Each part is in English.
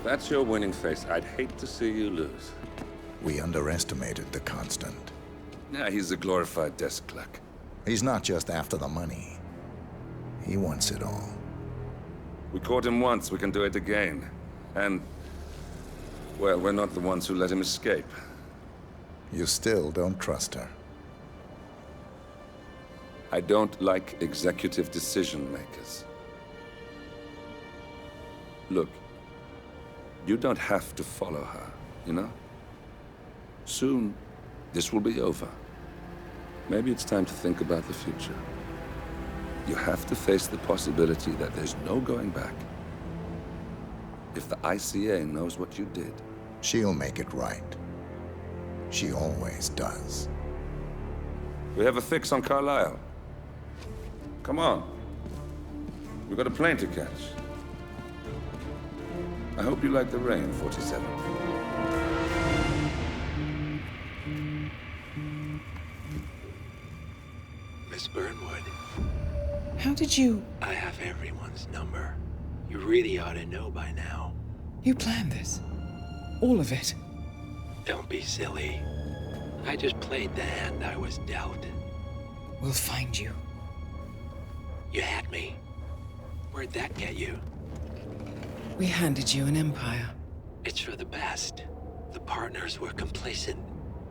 that's your winning face, I'd hate to see you lose. We underestimated the Constant. Yeah, he's a glorified desk clerk. He's not just after the money. He wants it all. We caught him once, we can do it again. And, well, we're not the ones who let him escape. You still don't trust her. I don't like executive decision makers. Look, you don't have to follow her, you know? Soon, this will be over. Maybe it's time to think about the future. You have to face the possibility that there's no going back. If the ICA knows what you did... She'll make it right. She always does. We have a fix on Carlisle. Come on. We've got a plane to catch. I hope you like the rain, 47. Miss Burnwood. How did you... I have everyone's number. You really ought to know by now. You planned this? All of it? Don't be silly. I just played the hand I was dealt. We'll find you. You had me. Where'd that get you? We handed you an empire. It's for the best. The partners were complacent,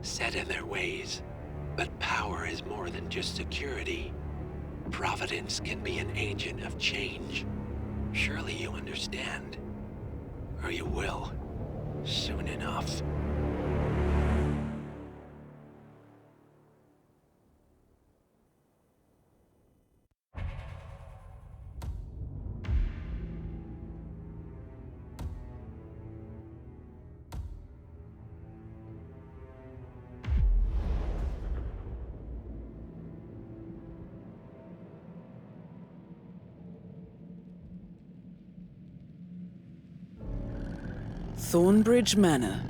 set in their ways. But power is more than just security. Providence can be an agent of change. Surely you understand. Or you will. Soon enough. Thornbridge Manor.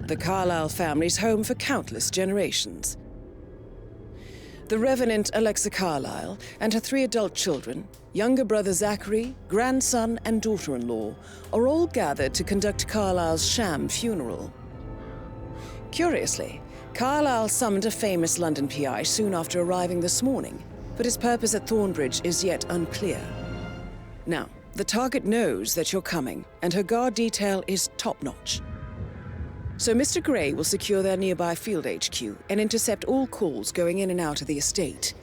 The Carlisle family's home for countless generations. The Revenant Alexa Carlisle and her 3 adult children, younger brother Zachary, grandson, and daughter-in-law, are all gathered to conduct Carlisle's sham funeral. Curiously, Carlisle summoned a famous London PI soon after arriving this morning, but his purpose at Thornbridge is yet unclear. Now, the target knows that you're coming, and her guard detail is top-notch. So Mr. Gray will secure their nearby field HQ and intercept all calls going in and out of the estate.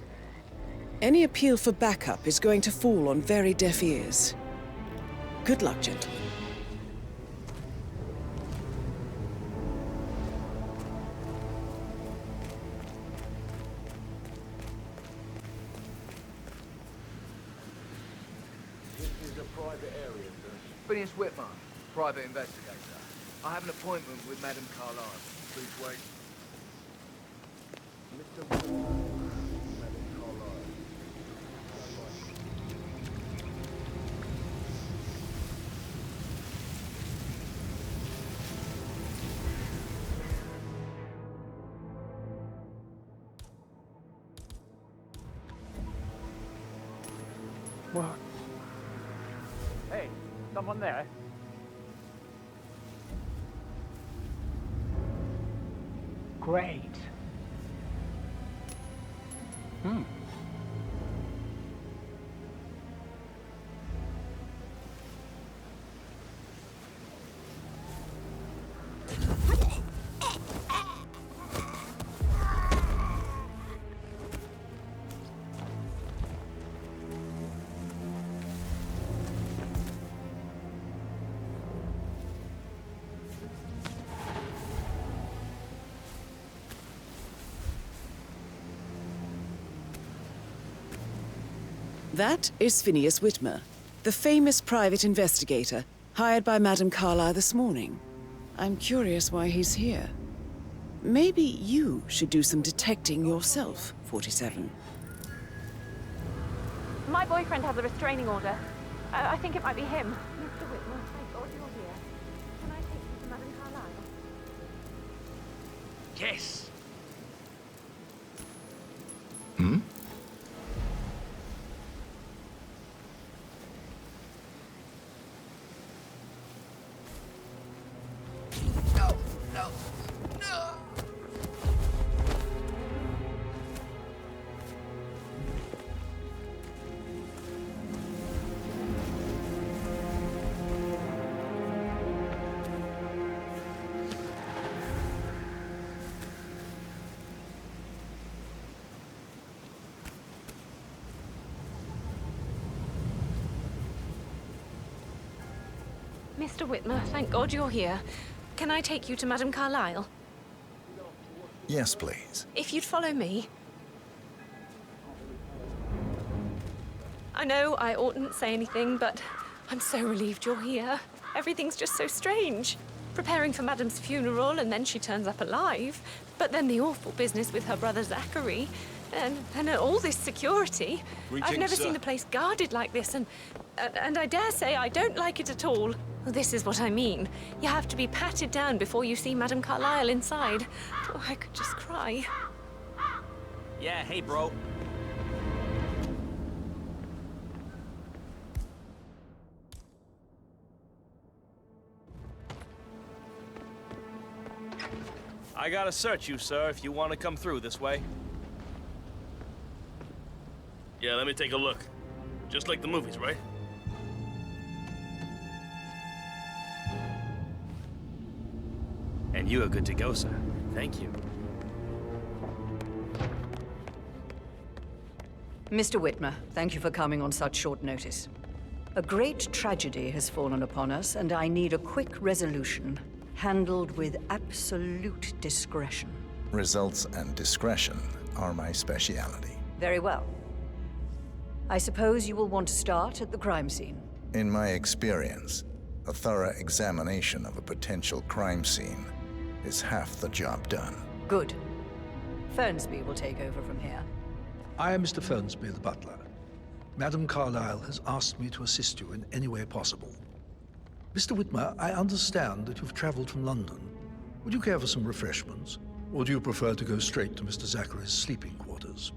Any appeal for backup is going to fall on very deaf ears. Good luck, gentlemen. Phineas Whitman, private investigator. I have an appointment with Madame Carlisle. Please wait. Mr. Whitman, Madame Carlisle. What? Hey, someone there? Great. That is Phineas Whitmer, the famous private investigator hired by Madame Carlisle this morning. I'm curious why he's here. Maybe you should do some detecting yourself, 47. My boyfriend has a restraining order. I think it might be him. Mr. Whitmer, thank God you're here. Can I take you to Madame Carlisle? Yes. Mr. Whitmer, thank God you're here. Can I take you to Madame Carlyle? Yes, please. If you'd follow me. I know I oughtn't say anything, but I'm so relieved you're here. Everything's just so strange. Preparing for Madame's funeral, and then she turns up alive. But then the awful business with her brother Zachary, and all this security. I've never seen the place guarded like this, and I dare say I don't like it at all. Well, this is what I mean. You have to be patted down before you see Madame Carlyle inside. Oh, I could just cry. Yeah, hey, bro. I gotta search you, sir, if you want to come through this way. Yeah, let me take a look. Just like the movies, right? And you are good to go, sir. Thank you. Mr. Whitmer, thank you for coming on such short notice. A great tragedy has fallen upon us, and I need a quick resolution, handled with absolute discretion. Results and discretion are my speciality. Very well. I suppose you will want to start at the crime scene. In my experience, a thorough examination of a potential crime scene is half the job done. Good. Fernsby will take over from here. I am Mr. Fernsby, the butler. Madame Carlyle has asked me to assist you in any way possible. Mr. Whitmer, I understand that you've traveled from London. Would you care for some refreshments? Or do you prefer to go straight to Mr. Zachary's sleeping quarters?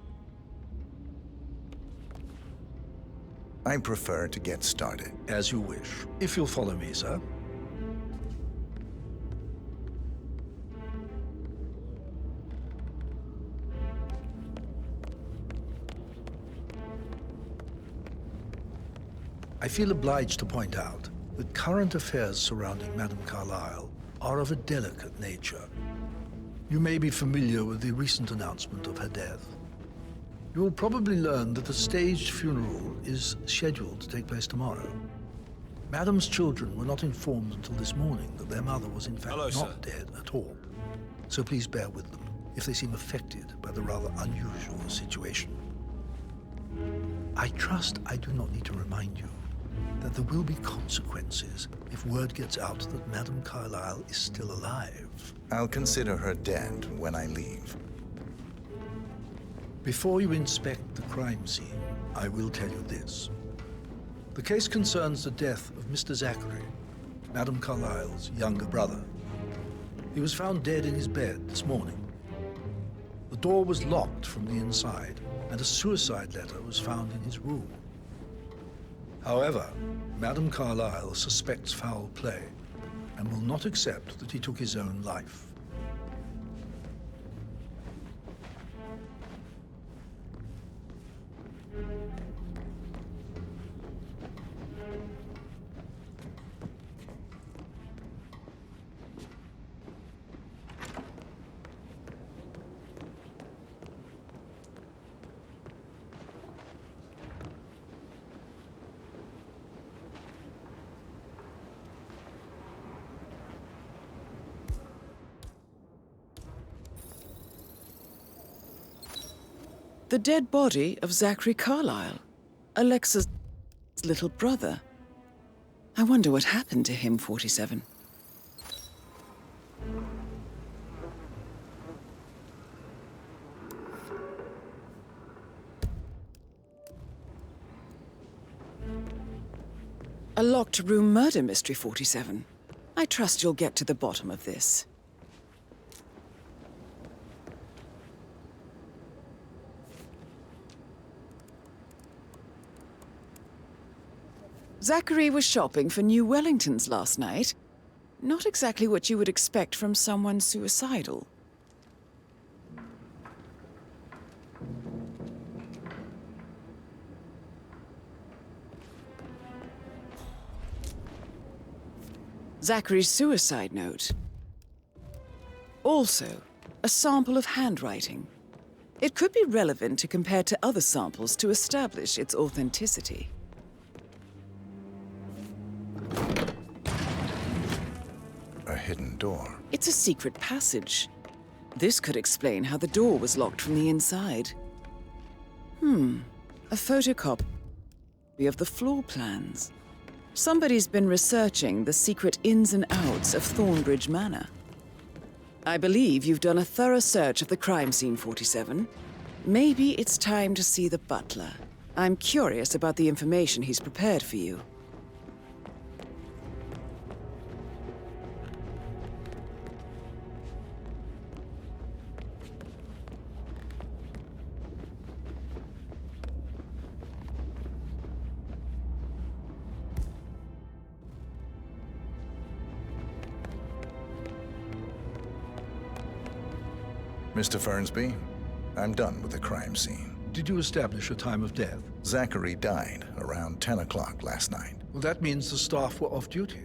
I prefer to get started. As you wish. If you'll follow me, sir. I feel obliged to point out that current affairs surrounding Madame Carlyle are of a delicate nature. You may be familiar with the recent announcement of her death. You will probably learn that a staged funeral is scheduled to take place tomorrow. Madame's children were not informed until this morning that their mother was in fact not dead at all. So please bear with them if they seem affected by the rather unusual situation. I trust I do not need to remind you that there will be consequences if word gets out that Madame Carlyle is still alive. I'll consider her dead when I leave. Before you inspect the crime scene, I will tell you this. The case concerns the death of Mr. Zachary, Madame Carlyle's younger brother. He was found dead in his bed this morning. The door was locked from the inside, and a suicide letter was found in his room. However, Madame Carlyle suspects foul play and will not accept that he took his own life. The dead body of Zachary Carlyle, Alexa's little brother. I wonder what happened to him, 47. A locked room murder mystery, 47. I trust you'll get to the bottom of this. Zachary was shopping for new Wellingtons last night. Not exactly what you would expect from someone suicidal. Zachary's suicide note. Also, a sample of handwriting. It could be relevant to compare to other samples to establish its authenticity. hidden door. It's a secret passage. This could explain how the door was locked from the inside. A photocopy of the floor plans. Somebody's been researching the secret ins and outs of Thornbridge Manor. I believe you've done a thorough search of the crime scene, 47. Maybe it's time to see the butler. I'm curious about the information he's prepared for you. Mr. Fernsby, I'm done with the crime scene. Did you establish a time of death? Zachary died around 10 o'clock last night. Well, that means the staff were off duty.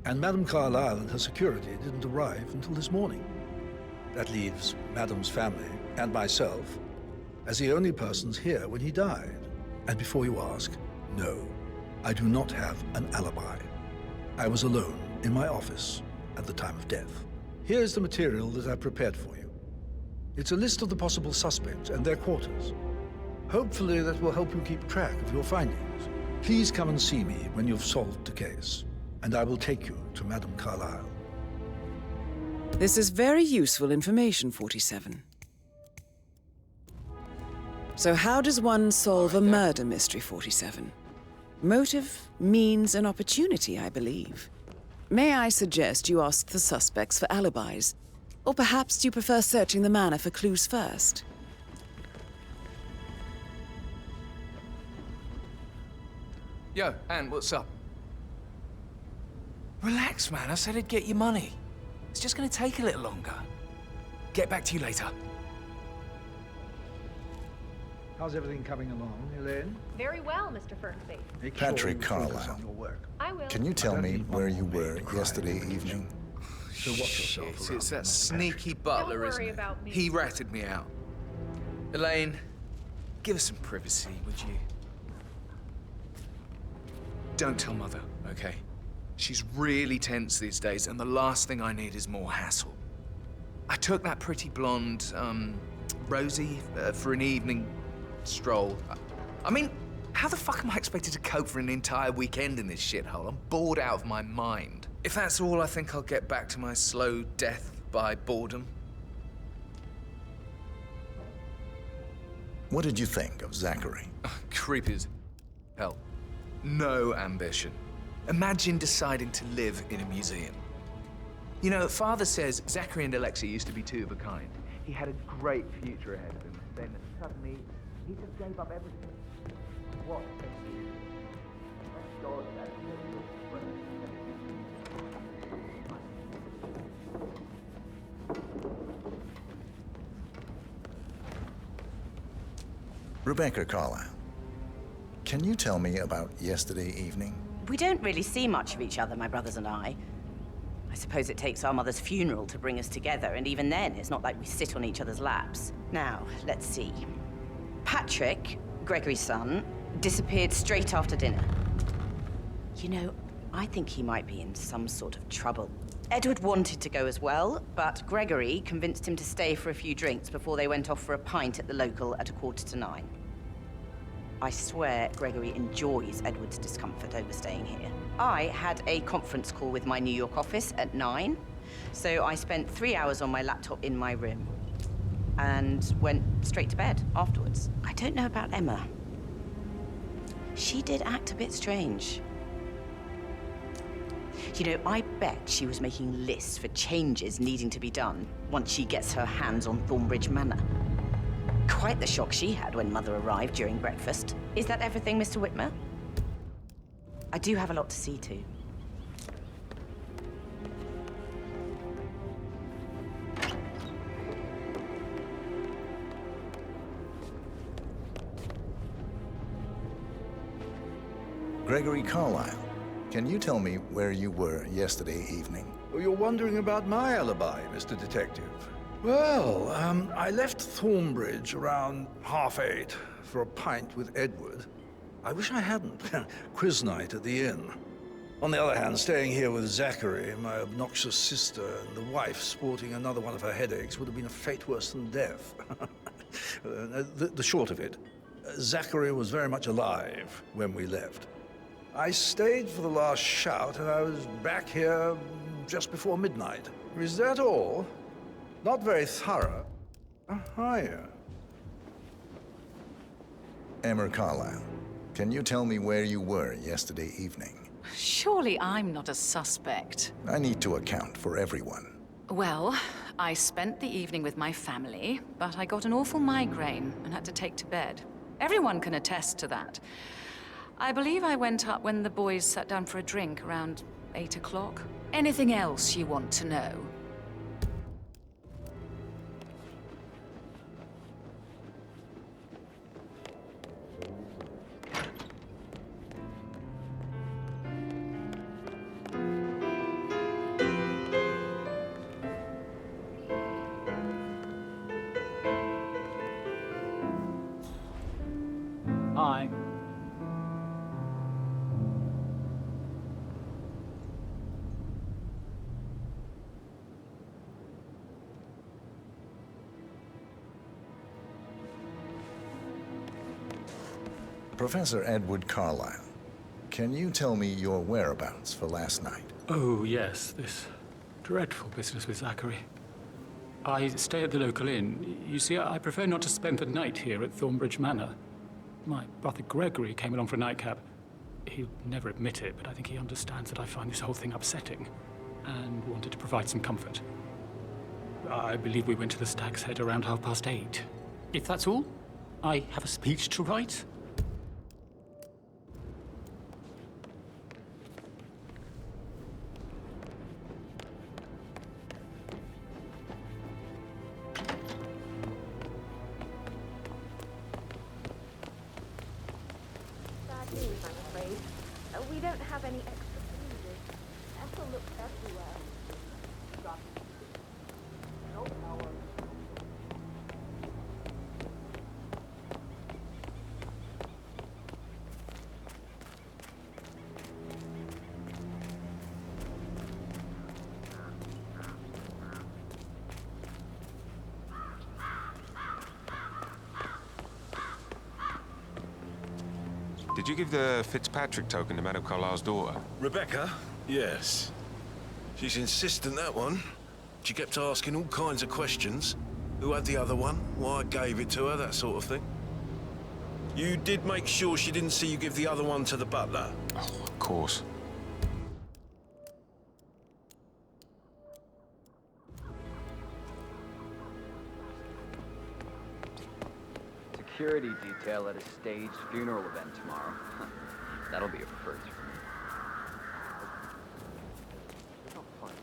And Madame Carlyle and her security didn't arrive until this morning. That leaves Madame's family and myself as the only persons here when he died. And before you ask, no, I do not have an alibi. I was alone in my office at the time of death. Here's the material that I prepared for you. It's a list of the possible suspects and their quarters. Hopefully that will help you keep track of your findings. Please come and see me when you've solved the case, and I will take you to Madame Carlyle. This is very useful information, 47. So how does one solve a murder mystery, 47? Motive, means, and opportunity, I believe. May I suggest you ask the suspects for alibis? Or perhaps you prefer searching the manor for clues first? Yo, Anne, what's up? Relax, man. I said I'd get you money. It's just gonna take a little longer. Get back to you later. How's everything coming along, Elaine? Very well, Mr. Fernsby. Patrick Carlyle, I will. can you tell me where you were yesterday evening? So watch yourself Shit, around it's that him, sneaky Patrick. butler, Don't worry isn't it? about me. He ratted me out. Elaine, give us some privacy, would you? Don't tell Mother, okay? She's really tense these days, and the last thing I need is more hassle. I took that pretty blonde, Rosie, for an evening stroll. I mean, how the fuck am I expected to cope for an entire weekend in this shithole? I'm bored out of my mind. If that's all, I think I'll get back to my slow death by boredom. What did you think of Zachary? Creepy as hell. No ambition. Imagine deciding to live in a museum. You know, Father says Zachary and Alexei used to be two of a kind. He had a great future ahead of him. Then suddenly, he just gave up everything. What? Thank God that Rebecca Carlyle, can you tell me about yesterday evening? We don't really see much of each other, my brothers and I. I suppose it takes our mother's funeral to bring us together, and even then, it's not like we sit on each other's laps. Now, let's see. Patrick, Gregory's son, disappeared straight after dinner. You know, I think he might be in some sort of trouble. Edward wanted to go as well, but Gregory convinced him to stay for a few drinks before they went off for a pint at the local at 9:15. I swear Gregory enjoys Edward's discomfort over staying here. I had a conference call with my New York office at 9, so I spent 3 hours on my laptop in my room and went straight to bed afterwards. I don't know about Emma. She did act a bit strange. You know, I bet she was making lists for changes needing to be done once she gets her hands on Thornbridge Manor. Quite the shock she had when Mother arrived during breakfast. Is that everything, Mr. Whitmer? I do have a lot to see to. Gregory Carlyle, can you tell me where you were yesterday evening? Oh, you're wondering about my alibi, Mr. Detective. Well, I left Thornbridge around 8:30 for a pint with Edward. I wish I hadn't. Quiz night at the inn. On the other hand, staying here with Zachary, my obnoxious sister, and the wife sporting another one of her headaches would have been a fate worse than death. The short of it, Zachary was very much alive when we left. I stayed for the last shout, and I was back here just before midnight. Is that all? Not very thorough, are you? Emmer Carlisle, can you tell me where you were yesterday evening? Surely I'm not a suspect. I need to account for everyone. Well, I spent the evening with my family, but I got an awful migraine and had to take to bed. Everyone can attest to that. I believe I went up when the boys sat down for a drink around 8 o'clock. Anything else you want to know? Hi. Professor Edward Carlisle, can you tell me your whereabouts for last night? Oh, yes, this dreadful business with Zachary. I stay at the local inn. You see, I prefer not to spend the night here at Thornbridge Manor. My brother Gregory came along for a nightcap. He'll never admit it, but I think he understands that I find this whole thing upsetting and wanted to provide some comfort. I believe we went to the Stag's Head around 8:30. If that's all, I have a speech to write. Bad news, I'm afraid. We don't have any extra freezers. Ethel looks everywhere. Did you give the Fitzpatrick token to Madame Carlisle's daughter? Rebecca? Yes. She's insistent, that one. She kept asking all kinds of questions. Who had the other one? Why I gave it to her, that sort of thing. You did make sure she didn't see you give the other one to the butler? Oh, of course. Security detail at a staged funeral event tomorrow. That'll be a first for me.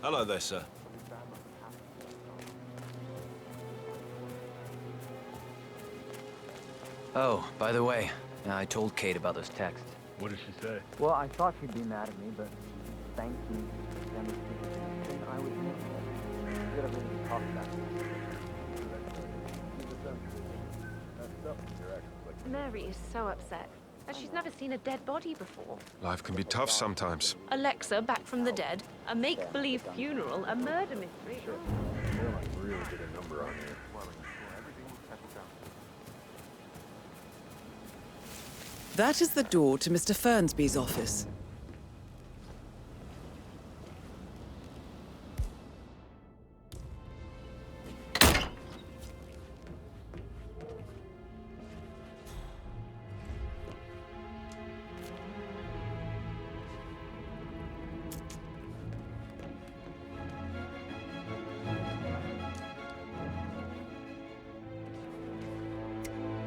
Hello there, sir. Oh, by the way, I told Kate about those texts. What did she say? Well, I thought she'd be mad at me, but thank you. I was we gotta really talk about it. Mary is so upset. She's never seen a dead body before. Life can be tough sometimes. Alexa back from the dead, a make-believe funeral, a murder mystery. Really get a number on here. That is the door to Mr. Fernsby's office.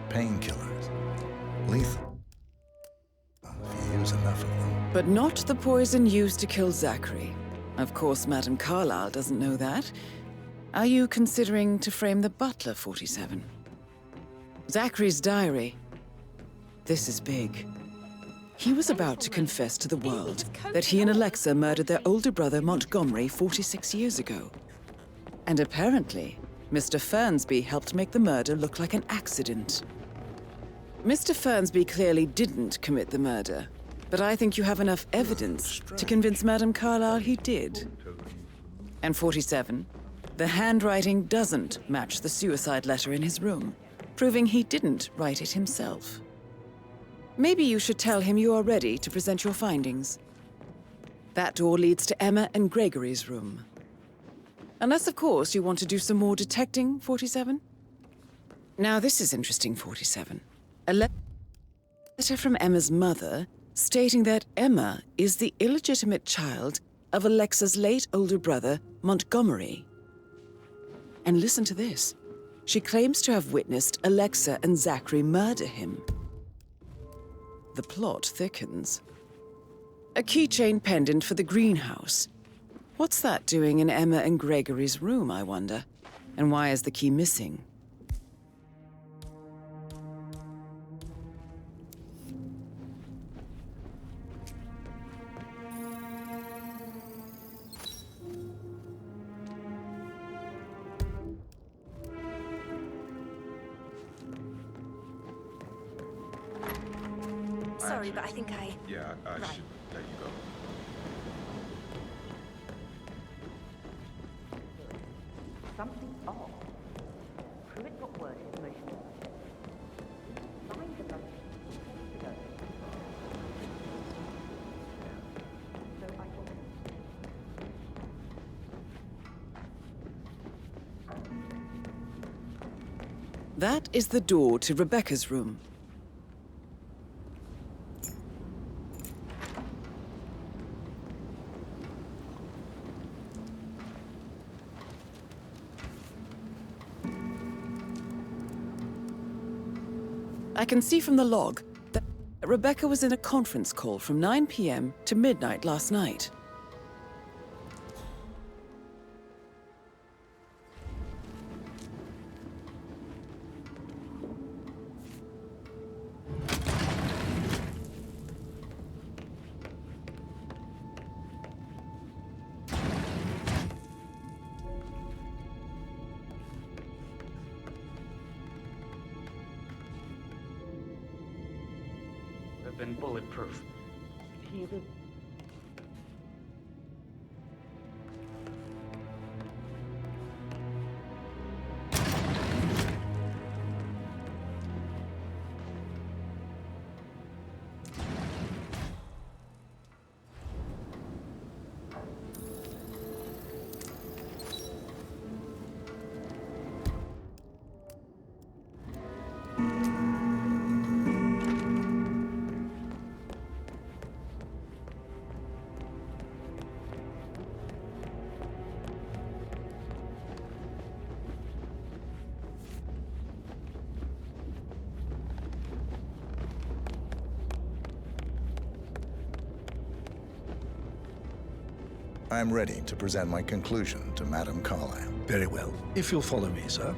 Painkillers. Lethal. If you use enough of them. But not the poison used to kill Zachary. Of course, Madame Carlisle doesn't know that. Are you considering to frame the butler, 47? Zachary's diary. This is big. He was about to confess to the world that he and Alexa murdered their older brother Montgomery 46 years ago. And apparently, Mr. Fernsby helped make the murder look like an accident. Mr. Fernsby clearly didn't commit the murder. But I think you have enough evidence to convince Madame Carlyle he did. And 47, the handwriting doesn't match the suicide letter in his room, proving he didn't write it himself. Maybe you should tell him you are ready to present your findings. That door leads to Emma and Gregory's room. Unless, of course, you want to do some more detecting, 47? Now, this is interesting, 47. A letter from Emma's mother stating that Emma is the illegitimate child of Alexa's late older brother, Montgomery. And listen to this. She claims to have witnessed Alexa and Zachary murder him. The plot thickens. A keychain pendant for the greenhouse. What's that doing in Emma and Gregory's room, I wonder? And why is the key missing? Sorry, but I think I... Yeah, I should let you go. Something's off. Pruitt got word his motion. Find the lunch. That is the door to Rebecca's room. I can see from the log that Rebecca was in a conference call from 9 p.m. to midnight last night. Been bulletproof. I am ready to present my conclusion to Madame Carlyle. Very well. If you'll follow me, sir.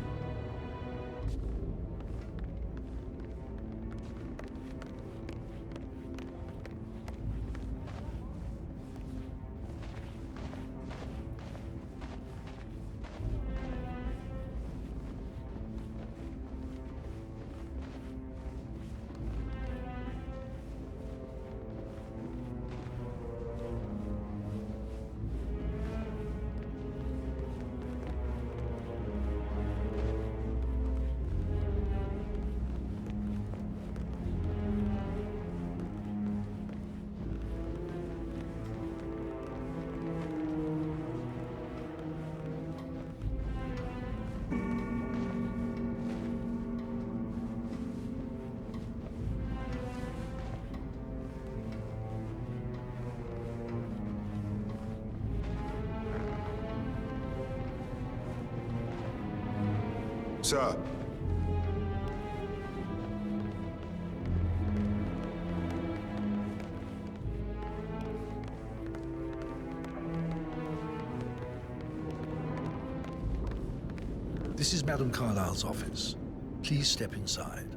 Sir. This is Madame Carlyle's office. Please step inside.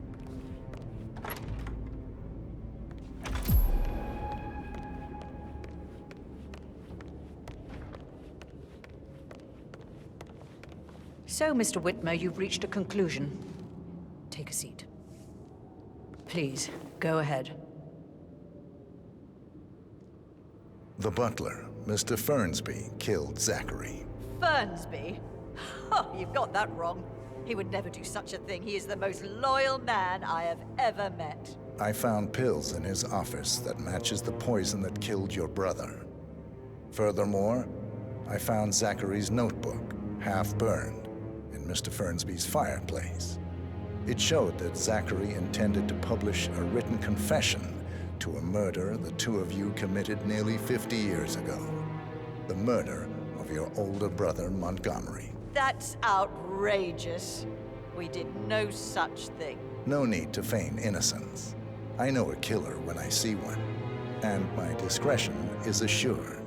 So, Mr. Whitmer, you've reached a conclusion. Take a seat. Please, go ahead. The butler, Mr. Fernsby, killed Zachary. Fernsby? Oh, you've got that wrong. He would never do such a thing. He is the most loyal man I have ever met. I found pills in his office that matches the poison that killed your brother. Furthermore, I found Zachary's notebook, half burned, in Mr. Fernsby's fireplace. It showed that Zachary intended to publish a written confession to a murder the two of you committed nearly 50 years ago. The murder of your older brother, Montgomery. That's outrageous. We did no such thing. No need to feign innocence. I know a killer when I see one, and my discretion is assured.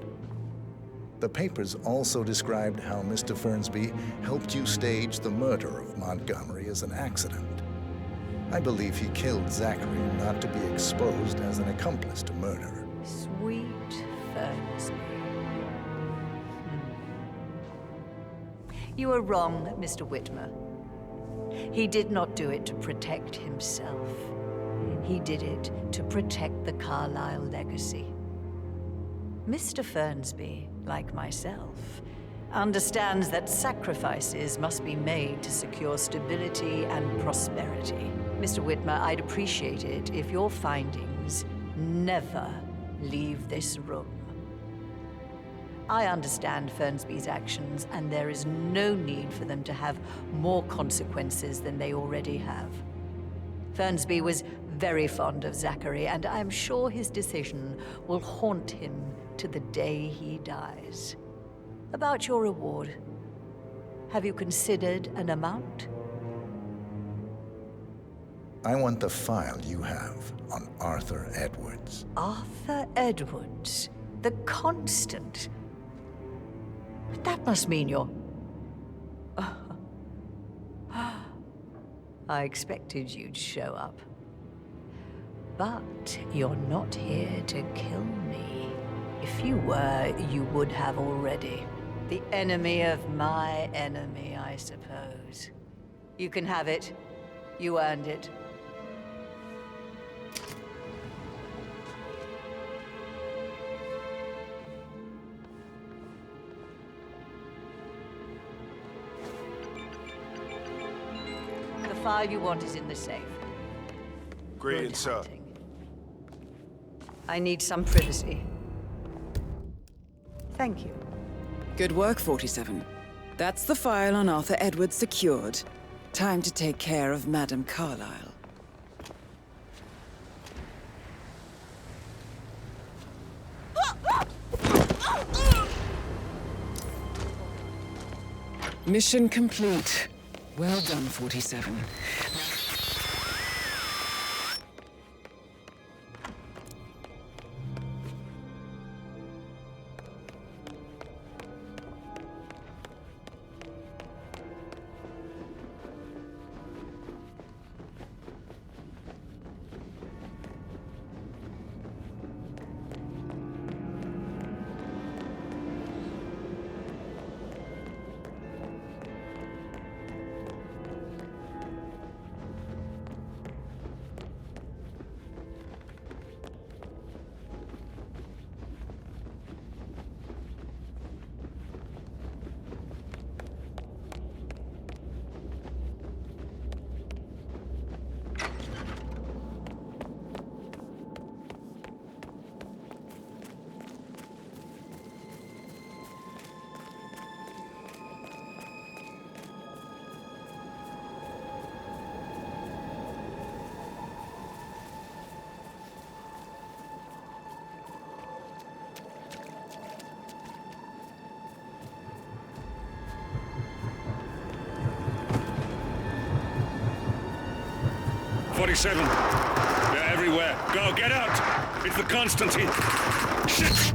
The papers also described how Mr. Fernsby helped you stage the murder of Montgomery as an accident. I believe he killed Zachary not to be exposed as an accomplice to murder. Sweet Fernsby. You are wrong, Mr. Whitmer. He did not do it to protect himself. He did it to protect the Carlyle legacy. Mr. Fernsby, like myself, understands that sacrifices must be made to secure stability and prosperity. Mr. Whitmer, I'd appreciate it if your findings never leave this room. I understand Fernsby's actions, and there is no need for them to have more consequences than they already have. Fernsby was very fond of Zachary, and I'm sure his decision will haunt him to the day he dies. About your reward, have you considered an amount? I want the file you have on Arthur Edwards. Arthur Edwards, the Constant. That must mean you're... I expected you'd show up. But you're not here to kill me. If you were, you would have already. The enemy of my enemy, I suppose. You can have it. You earned it. The file you want is in the safe. Greetings, sir. I need some privacy. Thank you. Good work, 47. That's the file on Arthur Edwards secured. Time to take care of Madame Carlyle. Mission complete. Well done, 47. They're everywhere. Go, get out! It's the Constantine. Shit!